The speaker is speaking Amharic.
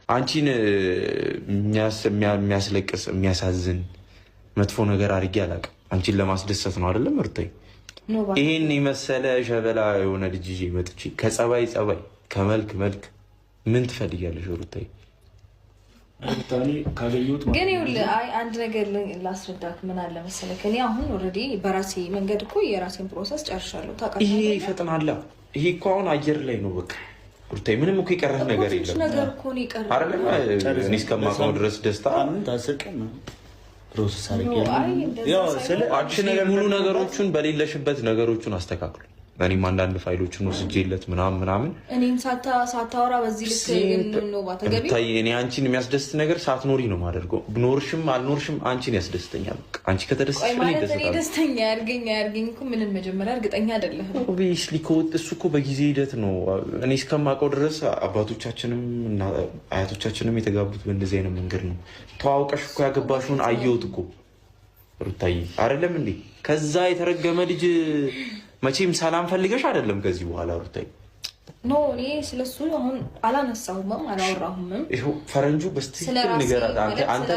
አንቺን የሚያስለቅስ የሚያሳዝን መጥፎ ነገር አድርጌ አላውቅም። አንቺን ለማስደሰት ነው አይደለም ሩታዬ? ይሄን የመሰለ ሸበላ የሆነ ልጅ ይዤ መጥቼ ከጸባይ ከመልክ መልክ ምን ትፈልጊያለሽ ሩታዬ? ግን ይኸውልህ አንድ ነገር ላስረዳክ። ምን አለ መሰለህ እኔ አሁን ኦልሬዲ በራሴ መንገድ እኮ የራሴን ፕሮሰስ ጨርሻለሁ። ታውቃለህ ይሄ ይፈጥናል። ይሄ እኮ አሁን አየር ላይ ነው በቃ ሩታዬ። ምንም እኮ የቀረህ ነገር የለም አይደለም? እኔ እስከማውቀው ድረስ ደስታ ፕሮሰስ አድርጌ ሙሉ ነገሮቹን በሌለሽበት ነገሮቹን አስተካክሉ። እኔም አንዳንድ ፋይሎችን ወስጄለት ምናምን እኔም ሳታወራ በዚህ ልክ ነው ባተገቢ እኔ አንቺን የሚያስደስት ነገር ሳትኖሪ ነው የማደርገው። ብኖርሽም አልኖርሽም አንቺን ያስደስተኛል። አንቺ ከተደሰትሽ እኔ ደስተኛ ያርገኝ እኮ ምንም መጀመሪያ እርግጠኛ አይደለም። ኦብቪየስሊ እሱ እኮ በጊዜ ሂደት ነው። እኔ እስከማውቀው ድረስ አባቶቻችንም እና አያቶቻችንም የተጋቡት በእንደዚህ አይነት መንገድ ነው። ተዋውቀሽ እኮ ያገባሽውን አየሁት እኮ ሩታዬ አይደለም እንዴ? ከዛ የተረገመ ልጅ መቼም ሰላም ፈልገሽ አይደለም ከዚህ በኋላ ሩታዬ። ኖ እኔ ስለሱ አሁን አላነሳሁም አላወራሁም። ይሄው ፈረንጁ በስትክክል ንገራት አንተ